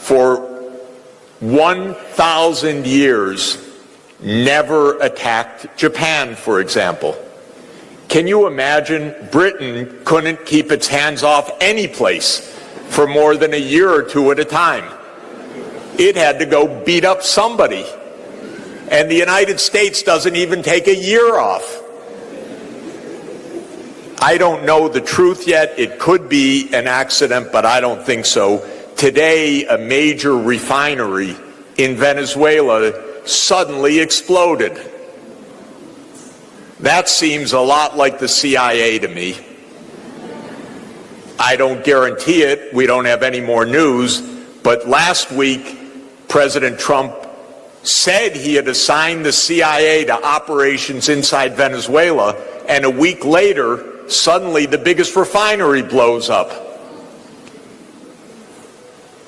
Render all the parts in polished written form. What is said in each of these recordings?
for 1,000 years never attacked Japan, for example. Can you imagine? Britain couldn't keep its hands off any place for more than a year or two at a time. It had to go beat up somebody. And the United States doesn't even take a year off. I don't know the truth yet. It could be an accident, but I don't think so. Today, a major refinery in Venezuela suddenly exploded. That seems a lot like the CIA to me. I don't guarantee it. We don't have any more news. But last week, President Trump said he had assigned the CIA to operations inside Venezuela, and a week later, suddenly the biggest refinery blows up.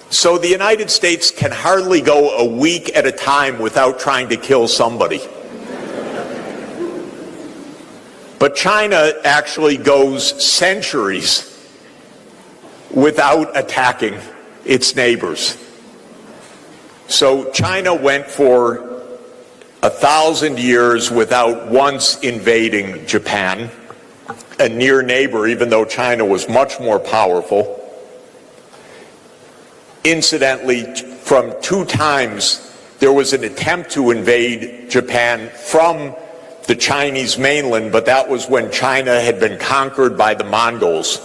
So the United States can hardly go a week at a time without trying to kill somebody. But China actually goes centuries without attacking its neighbors. So China went for 1,000 years without once invading Japan, a near neighbor, even though China was much more powerful. Incidentally, from 2 times, there was an attempt to invade Japan from the Chinese mainland, but that was when China had been conquered by the Mongols.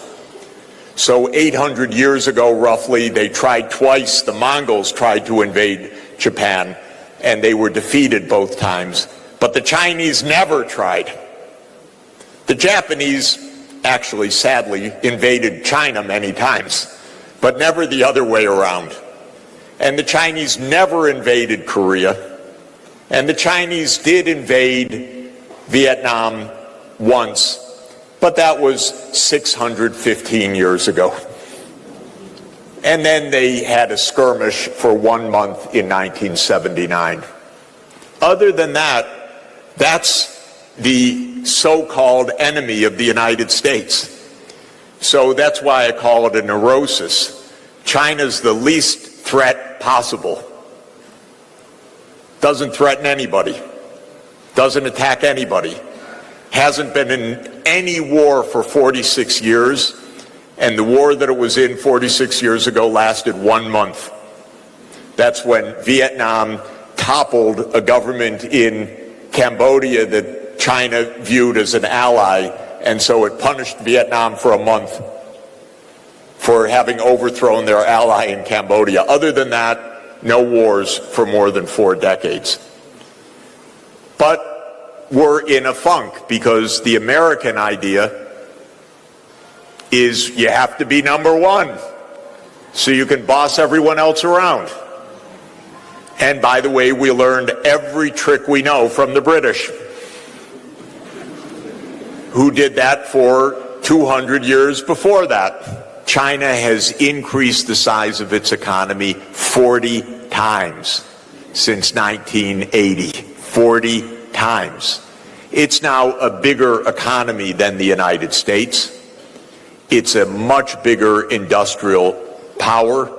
So 800 years ago, roughly, they tried twice. The Mongols tried to invade Japan, and they were defeated both times. But the Chinese never tried. The Japanese actually, sadly, invaded China many times, but never the other way around. And the Chinese never invaded Korea. And the Chinese did invade Vietnam once, but that was 615 years ago. And then they had a skirmish for 1 month in 1979. Other than that, that's the so-called enemy of the United States. So that's why I call it a neurosis. China's the least threat possible. Doesn't threaten anybody. Doesn't attack anybody. Hasn't been in any war for 46 years, and the war that it was in 46 years ago lasted 1 month. That's when Vietnam toppled a government in Cambodia that China viewed as an ally, and so it punished Vietnam for a month for having overthrown their ally in Cambodia. Other than that, no wars for more than 4 decades. But we're in a funk because the American idea is you have to be number one so you can boss everyone else around. And by the way, we learned every trick we know from the British, who did that for 200 years before that. China has increased the size of its economy 40 times since 1980. 40 times. It's now a bigger economy than the United States. It's a much bigger industrial power.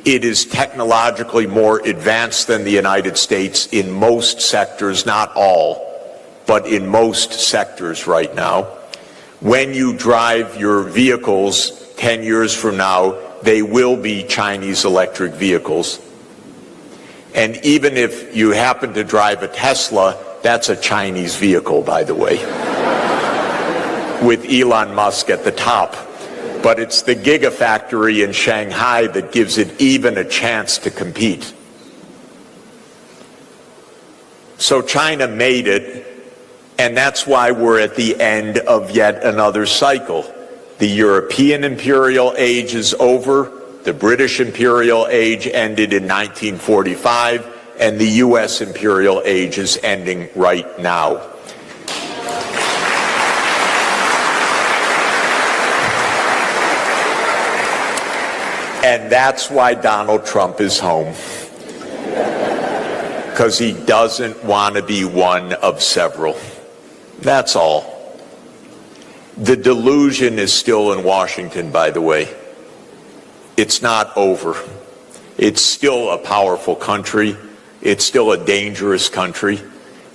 It is technologically more advanced than the United States in most sectors, not all, but in most sectors right now. When you drive your vehicles 10 years from now, they will be Chinese electric vehicles. And even if you happen to drive a Tesla, that's a Chinese vehicle, by the way, with Elon Musk at the top. But it's the gigafactory in Shanghai that gives it even a chance to compete. So China made it, and that's why we're at the end of yet another cycle. The European imperial age is over. The British imperial age ended in 1945, and the U.S. imperial age is ending right now. And that's why Donald Trump is home. Because he doesn't want to be one of several. That's all. The delusion is still in Washington, by the way. It's not over. It's still a powerful country. It's still a dangerous country.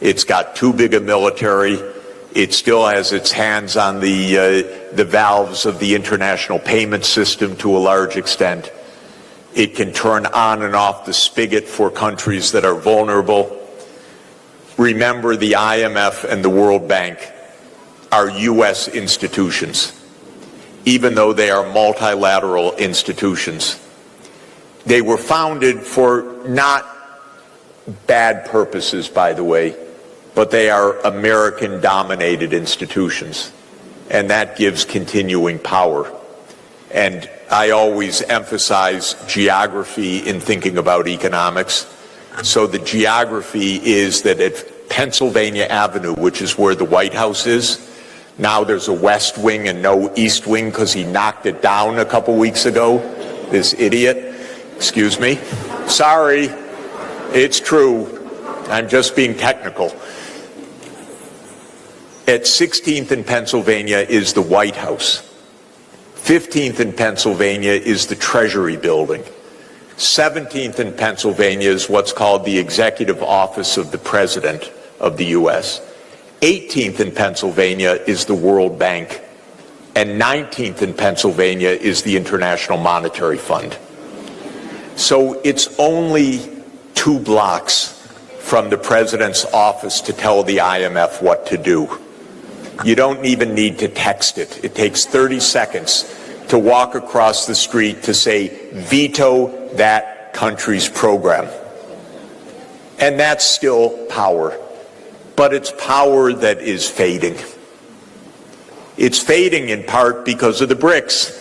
It's got too big a military. It still has its hands on the valves of the international payment system to a large extent. It can turn on and off the spigot for countries that are vulnerable. Remember, the IMF and the World Bank are U.S. institutions, even though they are multilateral institutions. They were founded for not bad purposes, by the way, but they are American-dominated institutions, and that gives continuing power. And I always emphasize geography in thinking about economics. So the geography is that at Pennsylvania Avenue, which is where the White House is, now there's a west wing and no east wing because he knocked it down a couple weeks ago, this idiot. Excuse me. Sorry, it's true. I'm just being technical. At 16th in Pennsylvania is the White House. 15th in Pennsylvania is the Treasury Building. 17th in Pennsylvania is what's called the Executive Office of the President of the U.S. 18th in Pennsylvania is the World Bank. And 19th in Pennsylvania is the International Monetary Fund. So it's only 2 blocks from the President's office to tell the IMF what to do. You don't even need to text it. It takes 30 seconds to walk across the street to say, veto that country's program. And that's still power. But it's power that is fading. It's fading in part because of the BRICS.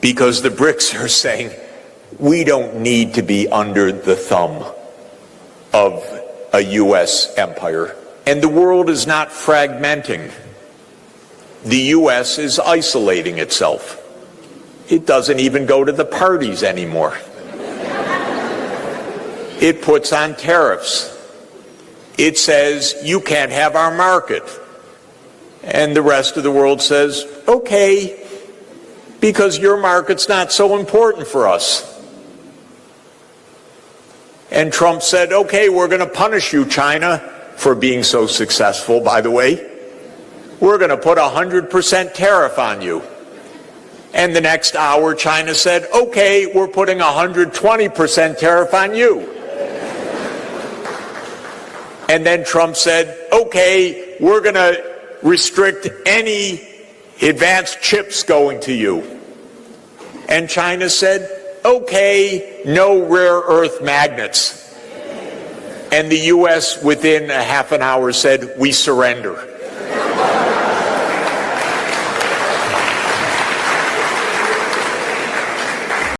Because the BRICS are saying, we don't need to be under the thumb of a U.S. empire. And the world is not fragmenting. The U.S. is isolating itself. It doesn't even go to the parties anymore. It puts on tariffs. It says, you can't have our market. And the rest of the world says, okay, because your market's not so important for us. And Trump said, okay, we're going to punish you, China, for being so successful, by the way. We're going to put 100% tariff on you. And the next hour, China said, okay, we're putting 120% tariff on you. And then Trump said, okay, we're going to restrict any advanced chips going to you. And China said, okay, no rare earth magnets. And the U.S. within a half an hour said, we surrender.